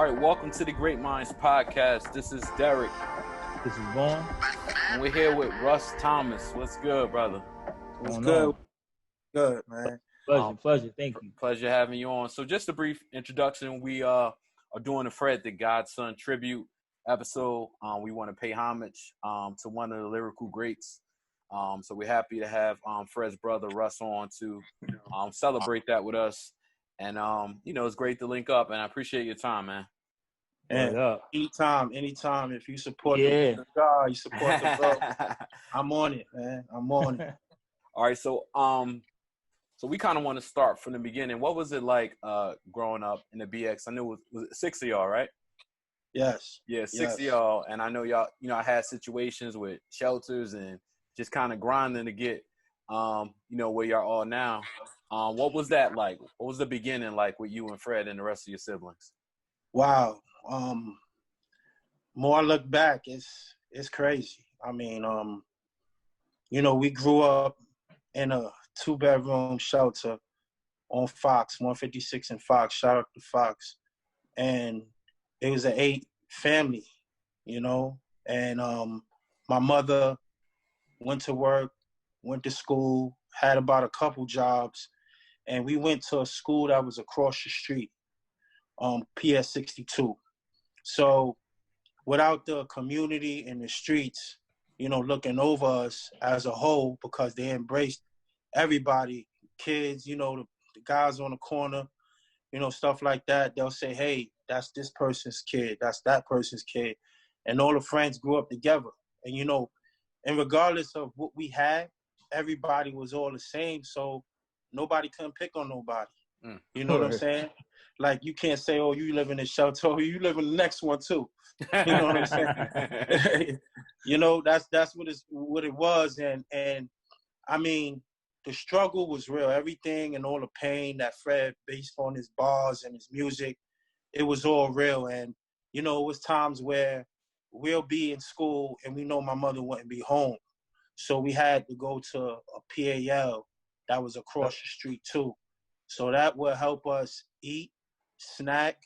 All right, welcome to the Great Minds Podcast. This is Derrick. This is Vaughn. And we're here with Russ Thomas. What's good, brother? What's good? Good, man. Pleasure. Thank you. Pleasure having you on. So just a brief introduction. We are doing a Fred The Godson tribute episode. We want to pay homage to one of the lyrical greats. So we're happy to have Fred's brother Russ on to celebrate that with us. And, it's great to link up, and I appreciate your time, man. And anytime, if you support the God, you support the bro, I'm on it, man. I'm on it. All right, so we kind of want to start from the beginning. What was it like growing up in the BX? I knew it was 6 of y'all, right? Yes. Yeah, 6 of y'all, and I know y'all, I had situations with shelters and just kind of grinding to get, where y'all are now. What was that like? What was the beginning like with you and Fred and the rest of your siblings? Wow. More I look back, it's crazy. I mean, we grew up in a 2-bedroom shelter on Fox, 156 and Fox. Shout out to Fox. And it was an 8 family, and my mother went to work, went to school, had about a couple jobs, and we went to a school that was across the street, PS 62. So without the community and the streets, looking over us as a whole, because they embraced everybody, kids, the guys on the corner, stuff like that, they'll say, hey, that's this person's kid, that's that person's kid. And all the friends grew up together. And, and regardless of what we had, everybody was all the same. So nobody couldn't pick on nobody. You know what I'm saying? Like, you can't say, oh, you live in a shelter, or you live in the next one too. You know what I'm saying? That's what it was. And I mean, the struggle was real. Everything and all the pain that Fred based on his bars and his music, it was all real. And, it was times where we'll be in school and we know my mother wouldn't be home. So we had to go to a PAL that was across the street too. So that would help us eat, snack,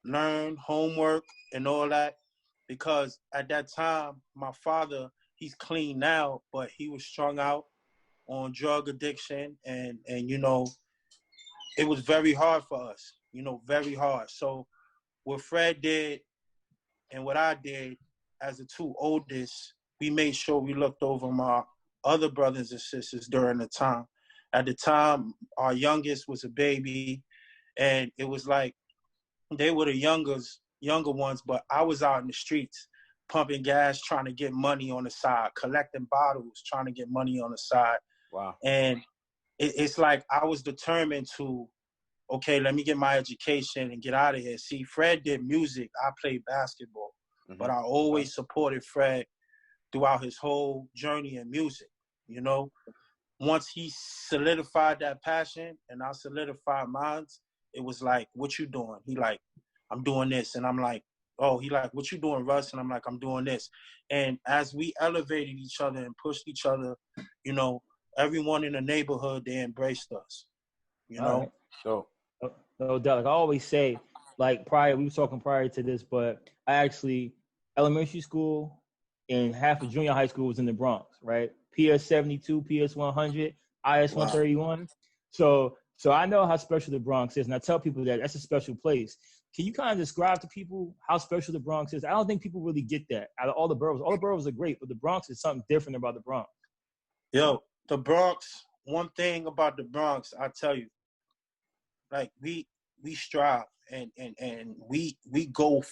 learn, homework, and all that. Because at that time, my father, he's clean now, but he was strung out on drug addiction. And it was very hard for us, very hard. So what Fred did and what I did as the 2 oldest, we made sure we looked over my other brothers and sisters during the time. At the time, our youngest was a baby, and it was like they were the younger ones, but I was out in the streets pumping gas, trying to get money on the side, collecting bottles, trying to get money on the side. Wow. And it's like I was determined to, okay, let me get my education and get out of here. See, Fred did music. I played basketball, but I always supported Fred throughout his whole journey in music, Once he solidified that passion and I solidified mine, it was like, what you doing? He like, I'm doing this. And I'm like, oh, he like, what you doing, Russ? And I'm like, I'm doing this. And as we elevated each other and pushed each other, everyone in the neighborhood, they embraced us, Right. So, no doubt. Like I always say, we were talking prior to this, but I actually, elementary school and half of junior high school was in the Bronx, right? PS 72, PS 100, IS 131. So I know how special the Bronx is, and I tell people that that's a special place. Can you kind of describe to people how special the Bronx is? I don't think people really get that. Out of all the boroughs are great, but the Bronx is something different about the Bronx. Yo, the Bronx, one thing about the Bronx, I tell you, like we strive and we go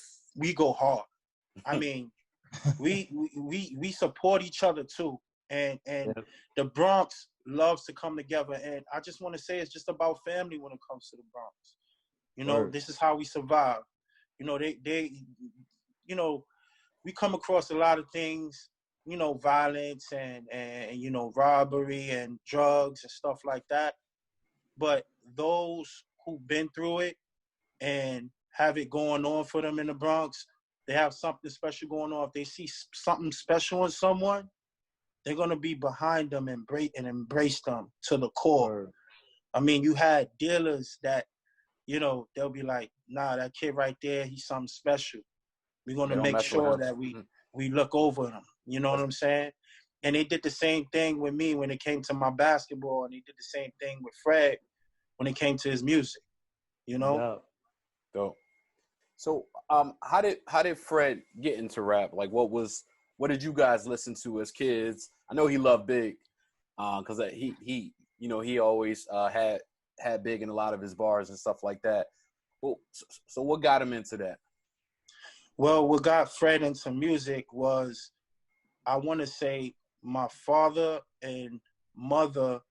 hard. I mean, we support each other too. And the Bronx loves to come together. And I just want to say it's just about family when it comes to the Bronx. This is how we survive. We come across a lot of things, violence and robbery and drugs and stuff like that. But those who've been through it and have it going on for them in the Bronx, they have something special going on. If they see something special in someone, they're going to be behind them and embrace them to the core. I mean, you had dealers that, they'll be like, nah, that kid right there, he's something special. We're going to make sure that we look over him. You know what I'm saying? And they did the same thing with me when it came to my basketball, and they did the same thing with Fred when it came to his music, Yeah. Dope. So, how did Fred get into rap? Like, what did you guys listen to as kids? I know he loved Big, because he always had Big in a lot of his bars and stuff like that. Well, so what got him into that? Well, what got Fred into music was, I want to say, my father and mother,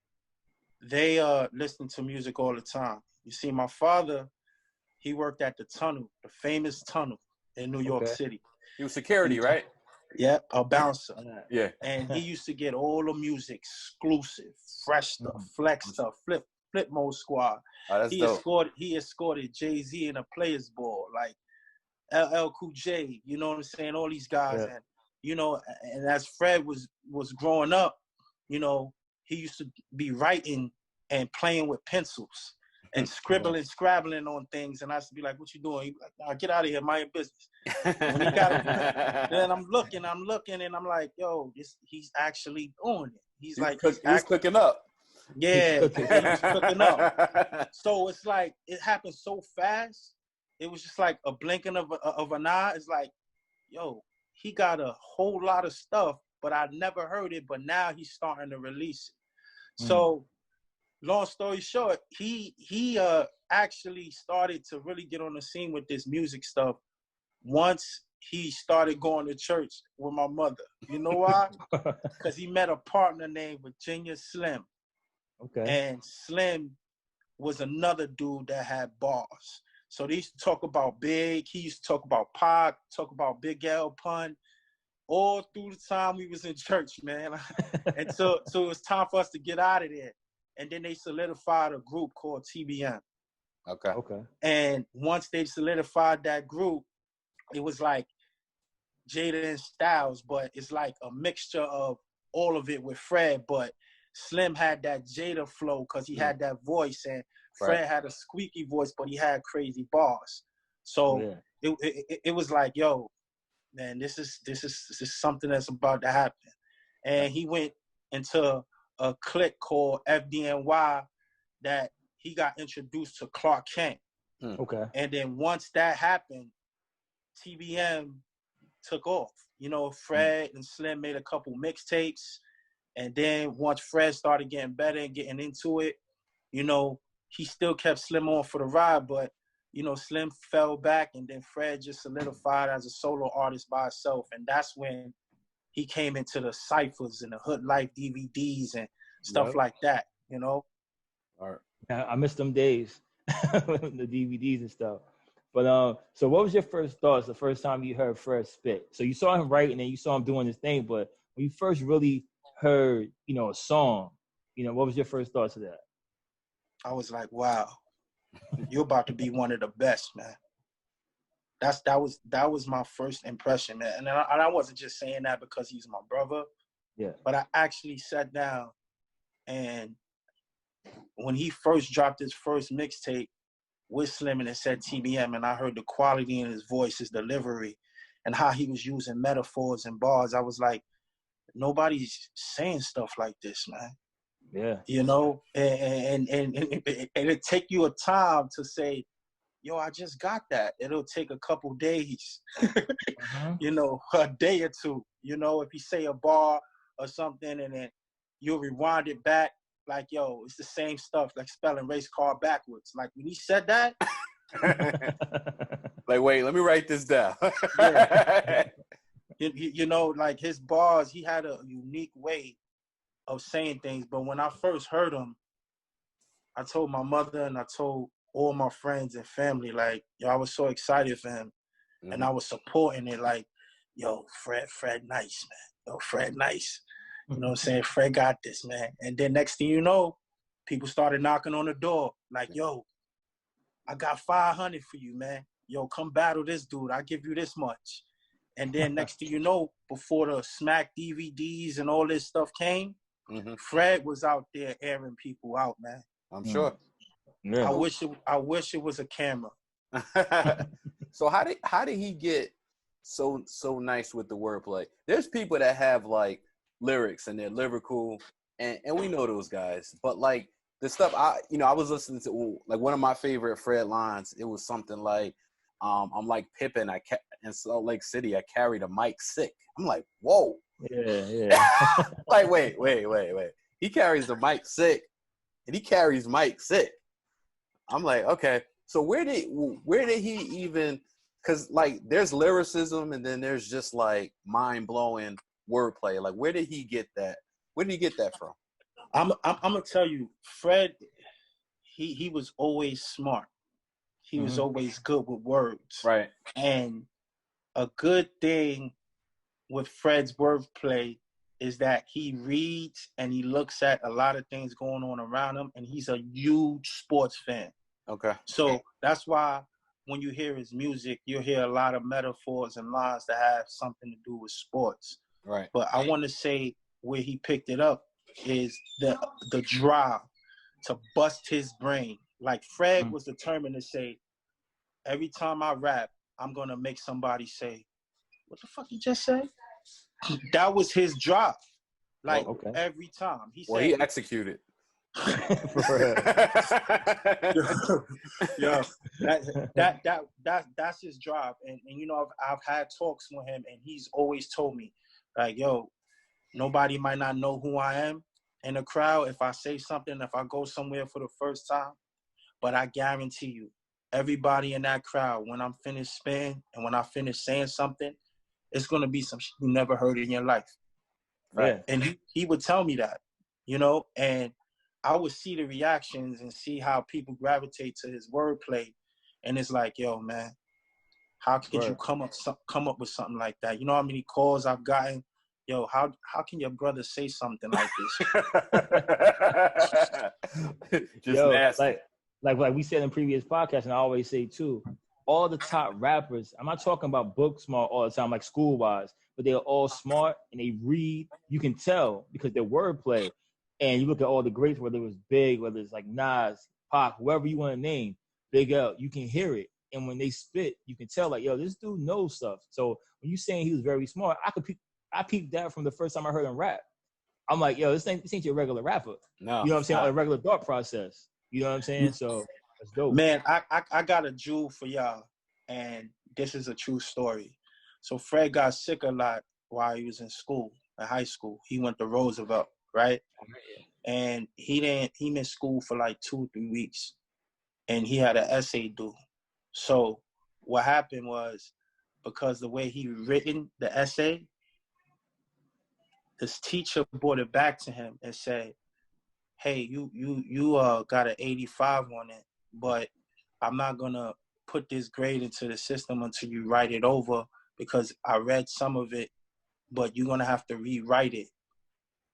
they listened to music all the time. You see, my father, he worked at the Tunnel, the famous Tunnel in New York City. He was security, right? Yeah, a bouncer. Yeah. And he used to get all the music exclusive, fresh stuff, flex stuff, flip mode squad. Oh, that's dope. He escorted Jay-Z in a Players Ball, like LL Cool J, you know what I'm saying? All these guys. Yeah. And and as Fred was growing up, he used to be writing and playing with pencils and scrabbling on things. And I used to be like, what you doing? He'd be like, nah, get out of here, mind your business. When he got then I'm looking, and I'm like, yo, he's actually doing it. He's cooking up. Yeah, he was cooking up. So it's like, it happened so fast. It was just like a blinking of an eye. It's like, yo, he got a whole lot of stuff, but I never heard it. But now he's starting to release it. So, long story short, he actually started to really get on the scene with this music stuff once he started going to church with my mother. You know why? Because he met a partner named Virginia Slim. Okay. And Slim was another dude that had bars. So they used to talk about Big. He used to talk about Pac, talk about Big L Pun, all through the time we was in church, man. And so it was time for us to get out of there. And then they solidified a group called TBM. Okay. And once they solidified that group, it was like Jada and Styles, but it's like a mixture of all of it with Fred. But Slim had that Jada flow because he had that voice, and Fred had a squeaky voice, but he had crazy bars. So it was like, yo, man, this is something that's about to happen. And he went into a clique called FDNY that he got introduced to Clark Kent. Okay. And then once that happened, TBM took off. Fred and Slim made a couple mixtapes. And then once Fred started getting better and getting into it, he still kept Slim on for the ride, but, Slim fell back, and then Fred just solidified as a solo artist by himself. And that's when he came into the cyphers and the Hood Life DVDs and stuff like that, All right. I missed them days, the DVDs and stuff. But so what was your first thoughts the first time you heard Fred spit? So you saw him writing and you saw him doing his thing, but when you first really heard, a song, what was your first thoughts of that? I was like, wow, you're about to be one of the best, man. That was my first impression, man. And I wasn't just saying that because he's my brother. Yeah. But I actually sat down, and when he first dropped his first mixtape with Slim and it said TBM, and I heard the quality in his voice, his delivery, and how he was using metaphors and bars, I was like, nobody's saying stuff like this, man. Yeah. And it'll take you a time to say, yo, I just got that. It'll take a couple days, a day or two, if you say a bar or something and then you'll rewind it back, like, yo, it's the same stuff, like spelling race car backwards. Like when he said that. Like, wait, let me write this down. Like his bars, he had a unique way of saying things. But when I first heard him, I told my mother and I told all my friends and family, like, yo, I was so excited for him. And I was supporting it, like, yo, Fred nice, man. Yo, Fred nice. You know what I'm saying? Fred got this, man. And then next thing you know, people started knocking on the door, like, yo, I got 500 for you, man. Yo, come battle this dude. I'll give you this much. And then next thing you know, before the Smack DVDs and all this stuff came, Fred was out there airing people out, man. I'm sure. Yeah. I wish it was a camera. So how did he get so nice with the wordplay? There's people that have like lyrics and they're lyrical, and we know those guys. But like the stuff I was listening to, like one of my favorite Fred lines. It was something like, "I'm like Pippin. In Salt Lake City. I carried a mic sick." I'm like, whoa. Yeah. Like wait. He carries the mic sick, and he carries Mike sick. I'm like, okay. So where did he even? Because like there's lyricism and then there's just like mind blowing wordplay. Like where did he get that? Where did he get that from? I'm gonna tell you, Fred. He was always smart. He was always good with words. Right. And a good thing with Fred's wordplay is that he reads and he looks at a lot of things going on around him, and he's a huge sports fan. Okay. So that's why when you hear his music, you'll hear a lot of metaphors and lines that have something to do with sports. Right. But I want to say where he picked it up is the drive to bust his brain. Like Fred was determined to say, every time I rap, I'm going to make somebody say, what the fuck you just say? That was his drive. Like every time. He he executed. Yeah, that's his drive, and you know I've had talks with him, and he's always told me, like, yo, nobody might not know who I am in the crowd if I say something, if I go somewhere for the first time, but I guarantee you, everybody in that crowd, when I'm finished spinning and when I finish saying something, it's gonna be some shit you never heard in your life, right? Yeah. And he would tell me that, you know, and I would see the reactions and see how people gravitate to his wordplay, and it's like, yo, man, how could you come up with something like that? You know how many calls I've gotten? Yo, how can your brother say something like this? Just nasty. Like we said in previous podcasts, and I always say too, all the top rappers, I'm not talking about book smart all the time, like school-wise, but they're all smart and they read. You can tell because their wordplay. And you look at all the greats, whether it was Big, whether it's like Nas, Pac, whoever you want to name, Big L, you can hear it. And when they spit, you can tell, like, yo, this dude knows stuff. So when you saying he was very smart, I peeped that from the first time I heard him rap. I'm like, yo, this ain't your regular rapper. No. You know what I'm saying? Like a regular thought process. You know what I'm saying? So that's dope. Man, I got a jewel for y'all, and this is a true story. So Fred got sick a lot while he was in high school. He went to Roosevelt, right? And he missed school for like 2 or 3 weeks, and he had an essay due. So what happened was, because the way he written the essay, his teacher brought it back to him and said, hey, you got an 85 on it, but I'm not gonna put this grade into the system until you write it over, because I read some of it, but you're gonna have to rewrite it.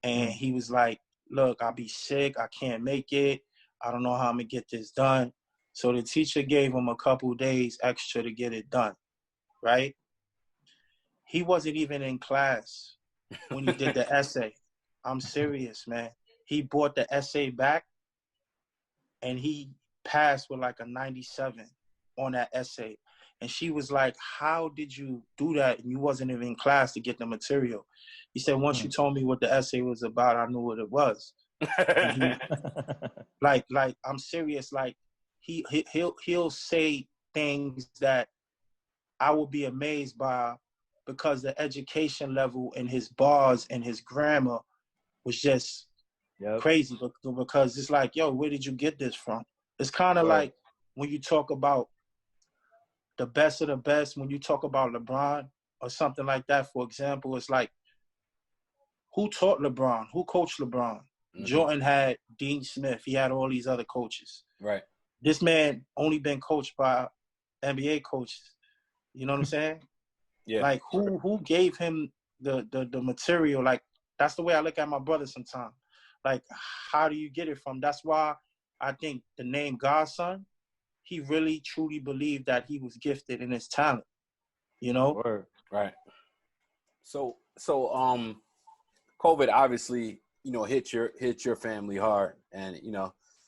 And he was like, look, I'll be sick. I can't make it. I don't know how I'm going to get this done. So the teacher gave him a couple days extra to get it done, right? He wasn't even in class when he did the essay. I'm serious, man. He brought the essay back, and he passed with like a 97 on that essay. And she was like, how did you do that? And you wasn't even in class to get the material. He said, once you told me what the essay was about, I knew what it was. Like, I'm serious. Like, he'll say things that I will be amazed by, because the education level and his bars and his grammar was just crazy. Because it's like, yo, where did you get this from? It's kind of like when you talk about the best of the best, when you talk about LeBron or something like that, for example, it's like, who taught LeBron? Who coached LeBron? Jordan had Dean Smith. He had all these other coaches. Right. This man only been coached by NBA coaches. You know what I'm saying? Yeah. Like, who gave him the material? Like, that's the way I look at my brother sometimes. Like, how do you get it from? That's why I think the name Godson, he really truly believed that he was gifted in his talent. You know? Word. Right. So COVID obviously, hit your family hard, and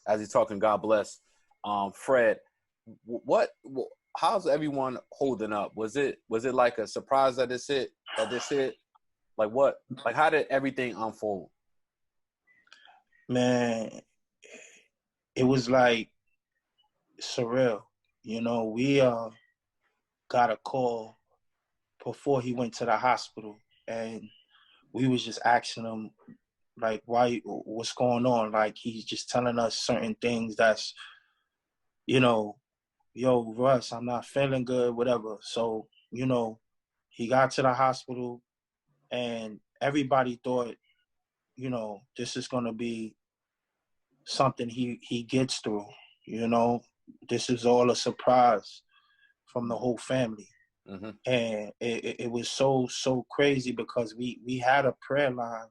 as you're talking, God bless. Fred, how's everyone holding up? Was it like a surprise that this hit? Like what? Like how did everything unfold? Man, it was like surreal. You know, we got a call before he went to the hospital, and we was just asking him like, why, what's going on? Like, he's just telling us certain things that's, you know, yo, Russ, I'm not feeling good, whatever. So, you know, he got to the hospital, and everybody thought, you know, this is gonna be something he gets through. You know, this is all a surprise from the whole family. Mm-hmm. And it was so crazy because we had a prayer line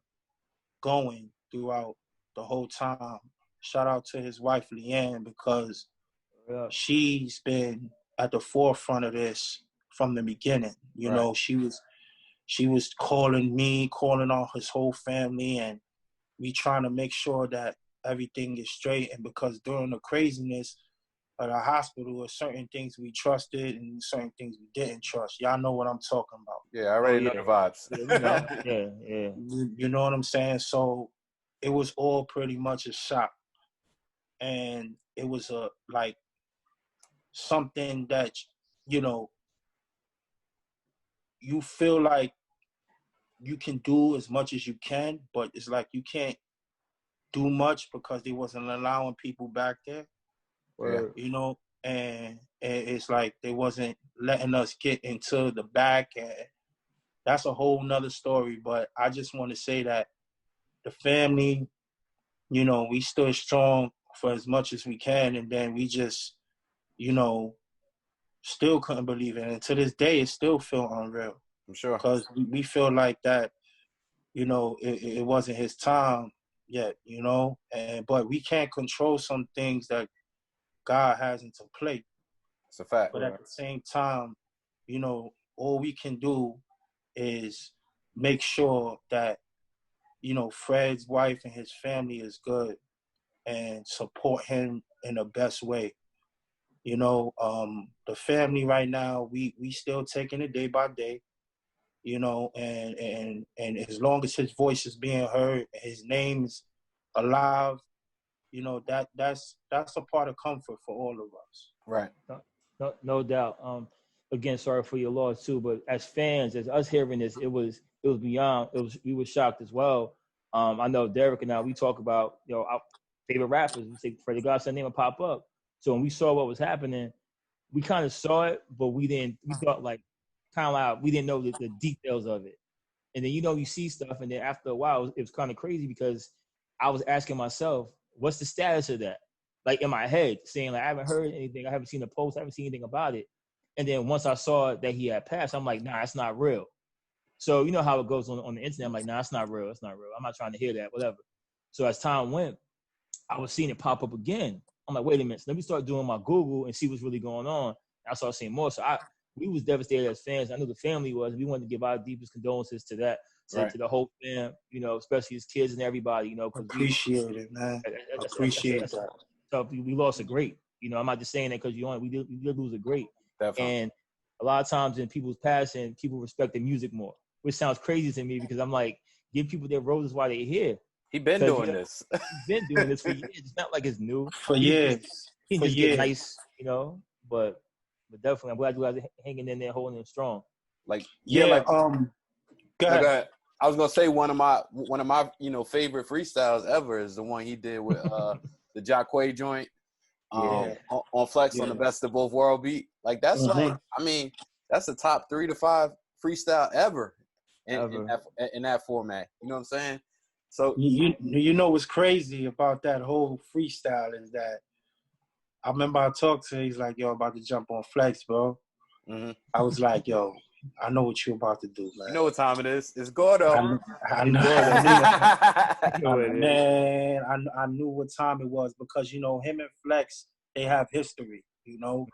going throughout the whole time. Shout out to his wife Leanne, because she's been at the forefront of this from the beginning. You know, she was calling me, calling on his whole family, and we trying to make sure that everything is straight. And because during the craziness at our hospital, there's certain things we trusted and certain things we didn't trust. Y'all know what I'm talking about. Yeah, I already know the vibes. Yeah. You know what I'm saying? So it was all pretty much a shock. And it was like something that, you know, you feel like you can do as much as you can, but it's like you can't do much because they wasn't allowing people back there. Yeah. You know, and it's like they wasn't letting us get into the back, and that's a whole nother story. But I just want to say that the family, you know, we stood strong for as much as we can, and then we just, you know, still couldn't believe it. And to this day, it still feel unreal. I'm sure. Because we feel like that, you know, it wasn't his time yet, you know, but we can't control some things that God has into play. It's a fact. But at the same time, you know, all we can do is make sure that, you know, Fred's wife and his family is good and support him in the best way. You know, the family right now, we still taking it day by day, you know, and as long as his voice is being heard, his name's alive, you know, that's a part of comfort for all of us. Right. No doubt. Again, sorry for your loss too, but as fans, as us hearing this, it was beyond. We were shocked as well. I know Derrick and I, we talk about, you know, our favorite rappers. We say Fred The Godson name would pop up. So when we saw what was happening, we kind of saw it, but we didn't. We thought like kind of like we didn't know the details of it. And then, you know, you see stuff, and then after a while, it was kind of crazy because I was asking myself, what's the status of that? Like in my head, saying like I haven't heard anything, I haven't seen a post, I haven't seen anything about it. And then once I saw that he had passed, I'm like, nah, it's not real. So you know how it goes on the internet. I'm like, nah, it's not real. It's not real. I'm not trying to hear that, whatever. So as time went, I was seeing it pop up again. I'm like, wait a minute. So let me start doing my Google and see what's really going on. And I started seeing more. So we was devastated as fans. I knew the family was. We wanted to give our deepest condolences to that, to the whole fam, you know, especially his kids and everybody, you know. Appreciate it, man. Appreciate that. So we lost a great. You know, I'm not just saying that because we did lose a great. Definitely. And a lot of times in people's passing, people respect the music more, which sounds crazy to me because I'm like, give people their roses while they're here. He been doing this. He's been doing this for years. It's not like it's new. For years. He just get nice, you know. But definitely, I'm glad you guys are hanging in there, holding it strong. Like go ahead. I was gonna say one of my you know favorite freestyles ever is the one he did with the Jacquay joint on Flex on the Best of Both World beat. Like that's like, I mean, that's a top 3 to 5 freestyle ever in that format. You know what I'm saying? So you know what's crazy about that whole freestyle is that I remember I talked to him, he's like, yo, about to jump on Flex, bro. Mm-hmm. I was like, yo, I know what you're about to do, man. You know what time it is. It's Gordo. I know. Man, I knew what time it was because, you know, him and Flex, they have history, you know.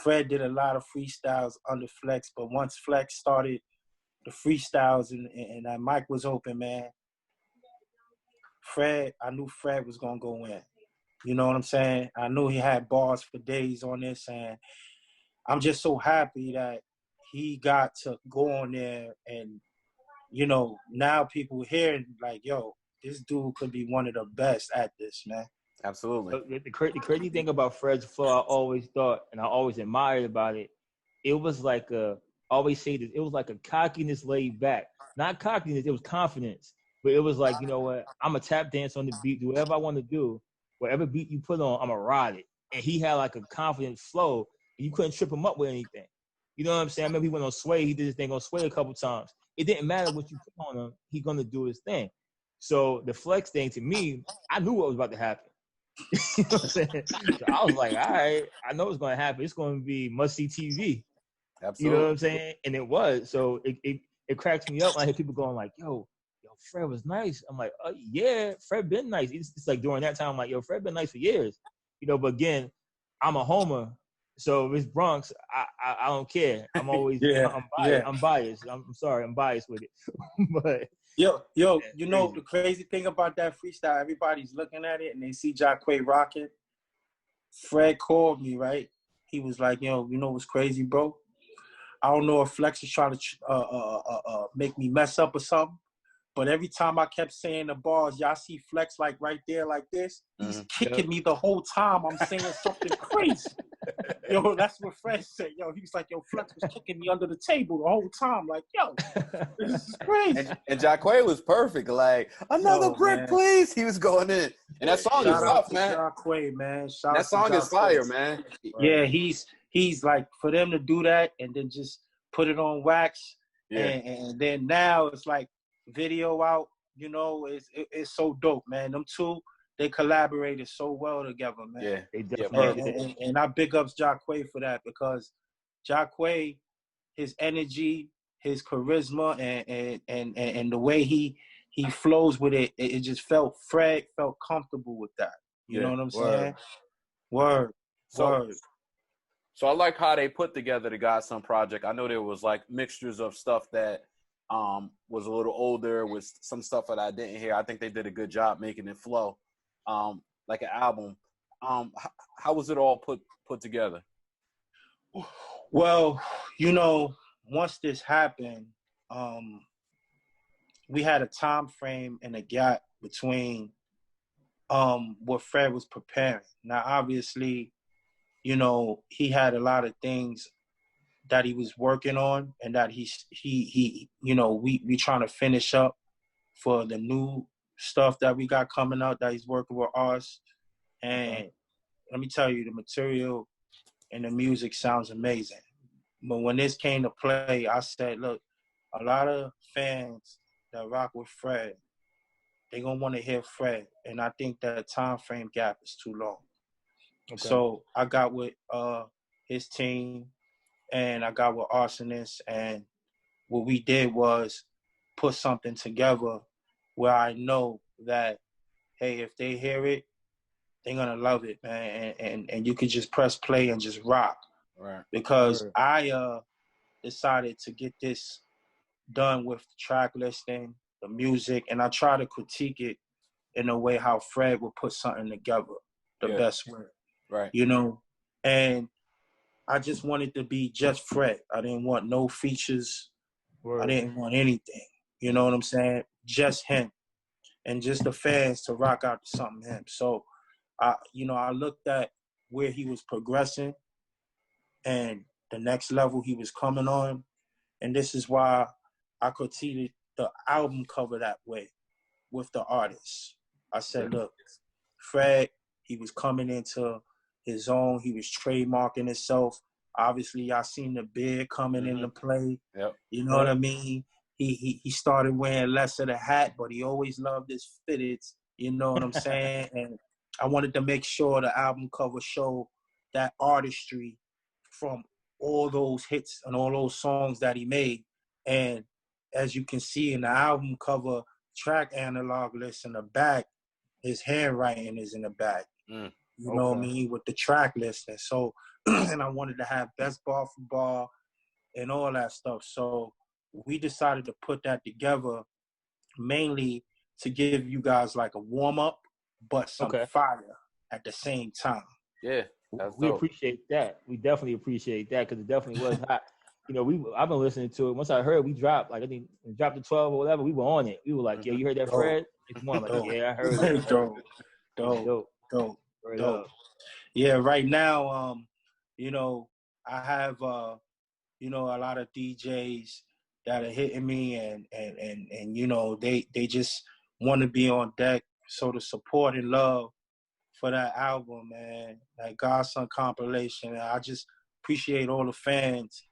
Fred did a lot of freestyles under Flex, but once Flex started the freestyles and that mic was open, man, I knew Fred was going to go in. You know what I'm saying? I knew he had bars for days on this, and I'm just so happy that he got to go on there and, you know, now people hearing like, yo, this dude could be one of the best at this, man. Absolutely. But the crazy thing about Fred's flow, I always thought, and I always admired about it, it was like I always say this, it was like a cockiness laid back. Not cockiness, it was confidence. But it was like, you know what, I'm a tap dance on the beat, do whatever I want to do. Whatever beat you put on, I'm going to ride it. And he had like a confident flow, and you couldn't trip him up with anything. You know what I'm saying? I remember he went on Sway, he did his thing on Sway a couple times. It didn't matter what you put on him, he's going to do his thing. So the flex thing, to me, I knew what was about to happen. You know what I'm saying? So I was like, all right, I know what's going to happen. It's going to be must-see TV. Absolutely. You know what I'm saying? And it was. So it cracks me up when I hear people going like, yo, Fred was nice. I'm like, yeah, Fred been nice. It's like during that time, I'm like, yo, Fred been nice for years. You know, but again, I'm a homer. So if it's Bronx, I don't care. I'm always, I'm biased. Yeah. I'm biased. I'm sorry, I'm biased with it. But Yo, you know the crazy thing about that freestyle, everybody's looking at it and they see Jacquay rocking. Fred called me, right? He was like, yo, you know what's crazy, bro? I don't know if Flex is trying to make me mess up or something, but every time I kept saying the bars, y'all see Flex like right there like this, he's kicking me the whole time I'm saying something crazy. Yo, that's what Fred said. Yo, he was like, yo, Flex was kicking me under the table the whole time. Like, yo, this is crazy. And Jacquay was perfect. Like, another brick, please. He was going in. And that song is tough, man. Jacquay, man. That song is fire, man. Yeah, he's like, for them to do that and then just put it on wax. Yeah. And then now it's like video out, you know, it's so dope, man. Them two, they collaborated so well together, man. Yeah, they definitely. And I big ups Jacquay for that, because Jacquay, his energy, his charisma, and the way he flows with it, it just Fred felt comfortable with that. You know what I'm saying? Word. So I like how they put together the Godson project. I know there was like mixtures of stuff that was a little older, with some stuff that I didn't hear. I think they did a good job making it flow, like an album. How was it all put together? Well, you know, once this happened, we had a time frame and a gap between what Fred was preparing. Now, obviously, you know, he had a lot of things that he was working on, and that he you know, we trying to finish up for the new stuff that we got coming out, that he's working with us. And let me tell you, the material and the music sounds amazing. But when this came to play, I said, look, a lot of fans that rock with Fred, they're going to want to hear Fred. And I think that time frame gap is too long. Okay. So I got with his team, and I got with Arsonist, and what we did was put something together where I know that, hey, if they hear it, they're going to love it, man. And you could just press play and just rock. Right. Because I decided to get this done with the track listing, the music, and I try to critique it in a way how Fred would put something together the best way. Right. You know? And I just wanted to be just Fred. I didn't want no features. I didn't want anything. You know what I'm saying? Just him. And just the fans to rock out to something him. So, I looked at where he was progressing and the next level he was coming on. And this is why I critiqued the album cover that way with the artist. I said, look, Fred, he was coming into his own. He was trademarking himself. Obviously, y'all seen the beard coming into play. Yep. You know what I mean? He started wearing less of the hat, but he always loved his fitteds. You know what I'm saying? And I wanted to make sure the album cover showed that artistry from all those hits and all those songs that he made. And as you can see in the album cover track analog list in the back, his handwriting is in the back. You know what I mean? With the track list. And so, and I wanted to have best bar for bar and all that stuff. So we decided to put that together mainly to give you guys like a warm up, but some fire. at the same time. Yeah, we appreciate that. We definitely appreciate that because it definitely was hot. You know, I've been listening to it. Once I heard we dropped, like I think we dropped to 12 or whatever, we were on it. We were like, yo, you heard that, Fred? Next morning, like, yeah, I heard it. Dope. Yeah, right now, you know, I have you know, a lot of DJs that are hitting me and you know, they just want to be on deck. So the support and love for that album, man, that Godson compilation. I just appreciate all the fans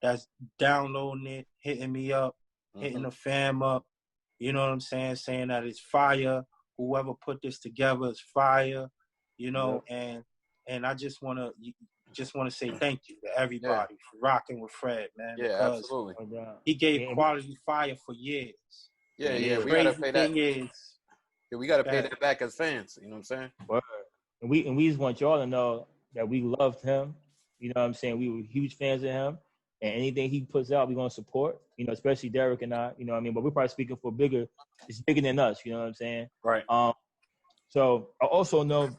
that's downloading it, hitting me up, hitting the fam up. You know what I'm saying? Saying that it's fire. Whoever put this together is fire. You know, and I just wanna say thank you to everybody for rocking with Fred, man. Yeah, because absolutely. He gave quality fire for years. Yeah, we crazy gotta pay thing that. Is, we gotta pay that back as fans. You know what I'm saying? Word. And we just want y'all to know that we loved him. You know what I'm saying? We were huge fans of him. And anything he puts out, we're gonna support. You know, especially Derrick and I. You know what I mean? But we're probably speaking for it's bigger than us. You know what I'm saying? Right. So I also know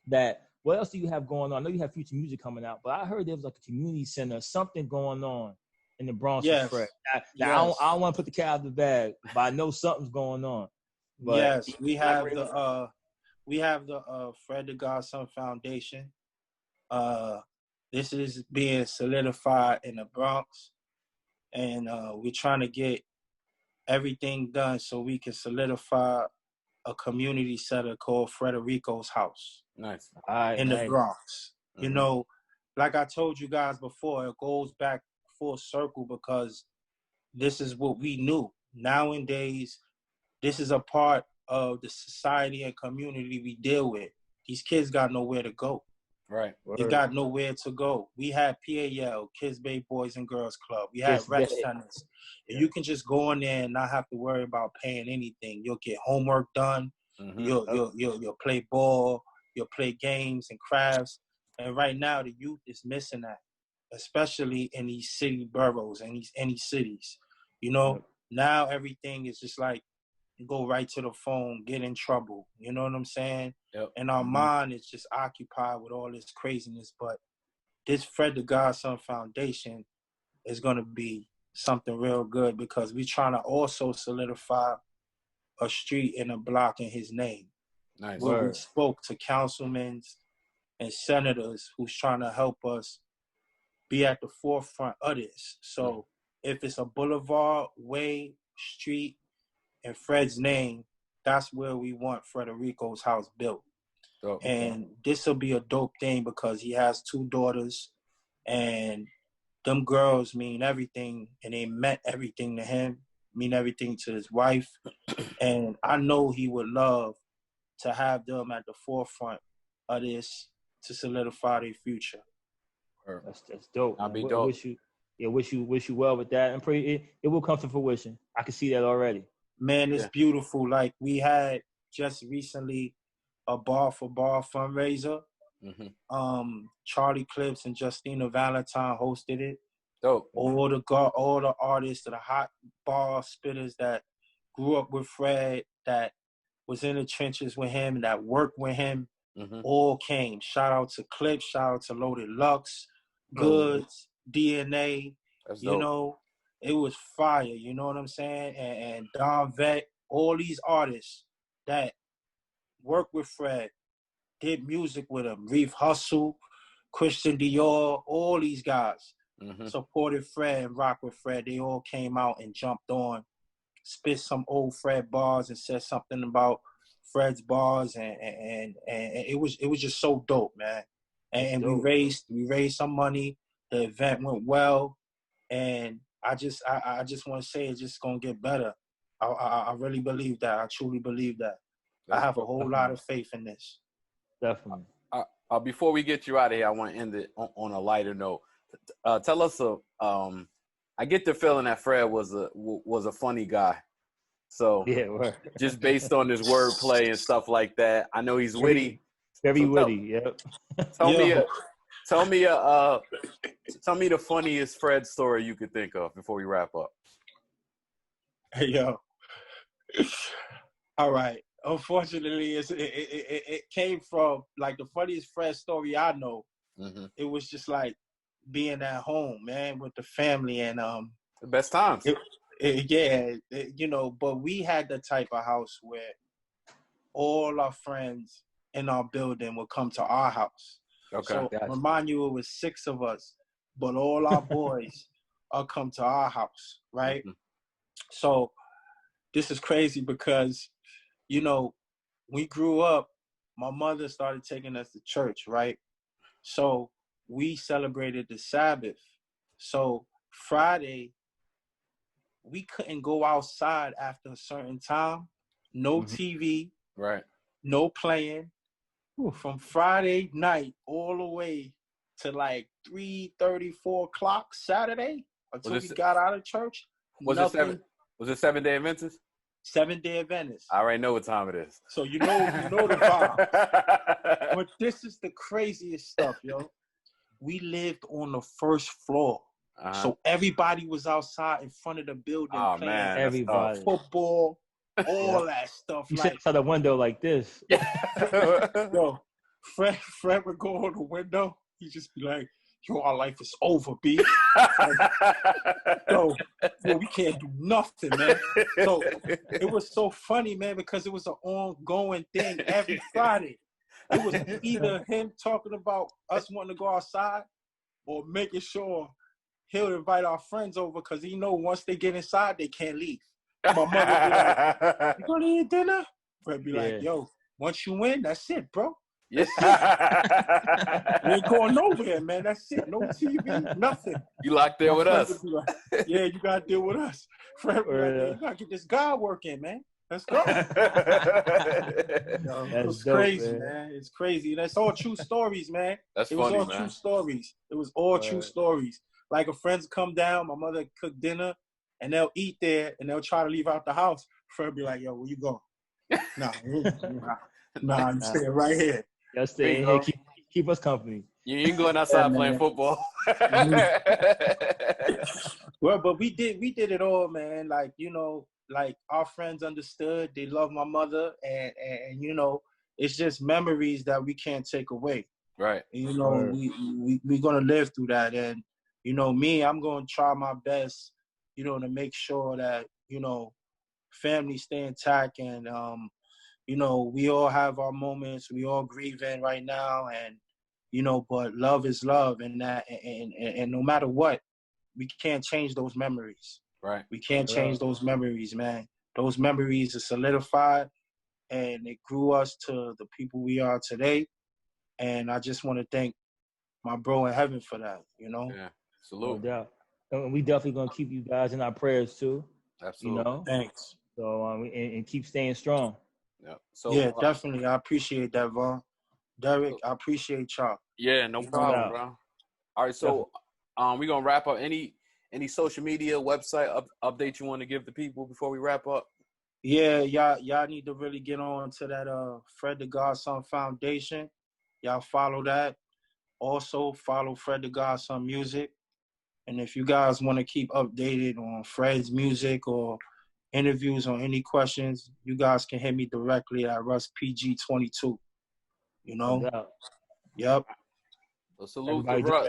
that. What else do you have going on? I know you have future music coming out, but I heard there was like a community center, something going on in the Bronx with Fred. Now I don't want to put the cat out of the bag, but I know something's going on. But we have the Fred The Godson Foundation. This is being solidified in the Bronx, and we're trying to get everything done so we can solidify a community center called Frederico's House. Nice. In the Bronx. You know, like I told you guys before, it goes back full circle because this is what we knew. Nowadays, this is a part of the society and community we deal with. These kids got nowhere to go. Right. They got nowhere to go. We had PAL, Kids Bay Boys and Girls Club. We had rec centers. And you can just go in there and not have to worry about paying anything. You'll get homework done. You'll play ball. You'll play games and crafts. And right now, the youth is missing that, especially in these city boroughs and any cities. You know, now everything is just like, you go right to the phone, get in trouble. You know what I'm saying? And our mind is just occupied with all this craziness. But this Fred The Godson Foundation is going to be something real good because we're trying to also solidify a street and a block in his name. Nice. Where we spoke to councilmen and senators who's trying to help us be at the forefront of this. So if it's a boulevard, way, street, in Fred's name, that's where we want Frederico's house built. And this will be a dope thing because he has 2 daughters and them girls mean everything and they meant everything to him, mean everything to his wife. And I know he would love to have them at the forefront of this to solidify their future. That's dope. I'll be dope. Wish you well with that, and pray it will come to fruition. I can see that already. Man, it's beautiful. Like we had just recently a bar for bar fundraiser. Charlie Clips and Justina Valentine hosted it. Dope. All the artists, the hot bar spitters that grew up with Fred, that was in the trenches with him, that worked with him, all came. Shout out to Clips, shout out to Loaded Lux, Goods, DNA. That's you dope. know, it was fire. You know what I'm saying? And Don Vett, all these artists that worked with Fred, did music with him. Reef Hustle, Christian Dior, all these guys supported Fred and rocked with Fred. They all came out and jumped on, spit some old Fred bars and said something about Fred's bars, and it was just so dope, man. And we raised some money. The event went well, and I just want to say it's just gonna get better. I really believe that. I truly believe that. I have a whole lot of faith in this. Definitely. Before we get you out of here, I want to end it on a lighter note. Tell us I get the feeling that Fred was a funny guy. So just based on his wordplay and stuff like that, I know he's witty. Very witty. Yep. Tell me the funniest Fred story you could think of before we wrap up. Hey, yo. All right. unfortunately, it came from like the funniest Fred story I know. Mm-hmm. It was just like being at home, man, with the family, and The best times. you know. But we had the type of house where all our friends in our building would come to our house. Okay. So Gotcha. remind you, it was 6 of us, but all our boys come to our house, right? Mm-hmm. So this is crazy because, you know, we grew up, my mother started taking us to church, right? So we celebrated the Sabbath. So Friday, we couldn't go outside after a certain time. No TV, Right. no playing. From Friday night all the way to like 3:30, 4 o'clock Saturday until we got out of church. Was nothing. Was it 7-day Adventist? 7-day Adventist. I already know what time it is. So you know the vibe. But this is the craziest stuff, yo. We lived on the first floor. So everybody was outside in front of the building playing everybody. Football, all that stuff. You like, sit outside the window like this. Yo, Fred would go on the window. He'd just be like, yo, our life is over, B. yo, we can't do nothing, man. So it was so funny, man, because it was an ongoing thing every Friday. It was either him talking about us wanting to go outside or making sure he'll invite our friends over because he know once they get inside, they can't leave. My mother be like, you gonna eat dinner? Fred be like, yo, once you win, that's it, bro. That's it. You ain't going nowhere, man. That's it. No TV, nothing. You locked there with us. Like, yeah, you gotta deal with us. Fred be like, you gotta get this guy working, man. Let's go. It was crazy, man. It's crazy. That's all true stories, man. That's it funny, was all man. true stories. It was all true stories. Like, if friends come down, my mother cook dinner, and they'll eat there, and they'll try to leave out the house. Fred be like, yo, where you going? Nah, I'm staying right here. Y'all stay in here, keep us company. You ain't going outside playing football. Well, but we did it all, man. Like, you know, like our friends understood. They love my mother, and you know, it's just memories that we can't take away. Right. And, you know, we're gonna live through that, and you know, I'm gonna try my best, you know, to make sure that, you know, family stay intact, and you know, we all have our moments. We all grieving right now, and you know, but love is love, and that, and no matter what, we can't change those memories. Right. We can't change those memories, man. Those memories are solidified, and it grew us to the people we are today. And I just want to thank my bro in heaven for that, you know? Yeah, salute. No doubt. And we definitely going to keep you guys in our prayers, too. Absolutely. You know? Thanks. So, and keep staying strong. Yeah. So, yeah, definitely. I appreciate that, Vaughn. Derrick, I appreciate y'all. Yeah, no problem, bro. All right, so we're going to wrap up. Any social media, website update you want to give the people before we wrap up? Yeah, y'all need to really get on to that Fred The Godson Foundation. Y'all follow that. Also follow Fred The Godson Music. And if you guys want to keep updated on Fred's music or interviews or any questions, you guys can hit me directly at RussPG22. You know? No doubt. Yep. So salute to Russ. Everybody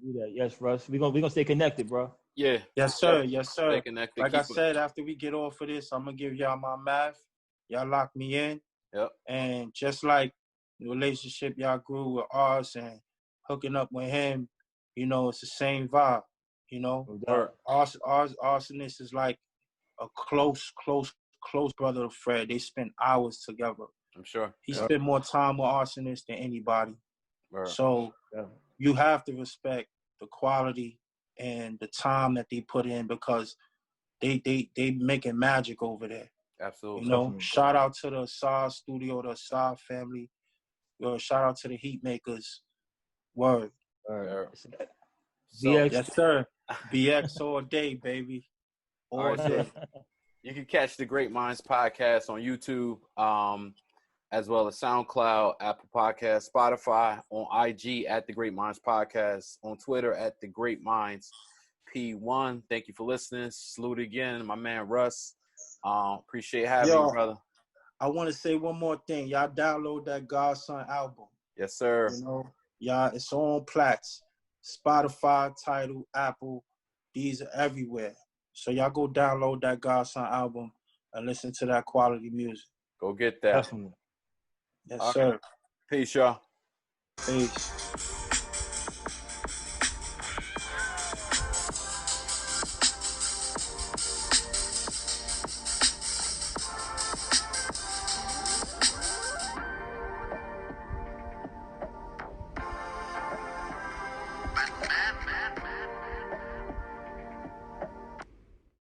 do that. Yes, Russ. We're gonna stay connected, bro. Yeah. Yes, sir. Yes, sir. Stay connected. Like I said, after we get off of this, I'm gonna give y'all my math. Y'all lock me in. Yep. And just like the relationship y'all grew with ours and hooking up with him, you know, it's the same vibe. You know, Arsonist is like a close brother of Fred. They spend hours together. I'm sure. He spent more time with Arsonist than anybody. Right. So you have to respect the quality and the time that they put in, because they making magic over there. Absolutely. You know, shout out to the Saw studio, the Saw family. Yo, shout out to the Heat Makers. Word. So, yes, sir. BX all day, baby. All day. You can catch the Great Minds podcast on YouTube, as well as SoundCloud, Apple Podcasts, Spotify, on IG at the Great Minds Podcast, on Twitter at the Great Minds P1. Thank you for listening. Salute again, my man Russ. Appreciate having you, brother. I want to say one more thing. Y'all download that Godson album. Yes, sir. You know, y'all, it's on Platts, Spotify, Tidal, Apple. These are everywhere. So y'all go download that Godson album and listen to that quality music. Go get that. Definitely. Yes, All sir. right. Peace, y'all. Peace.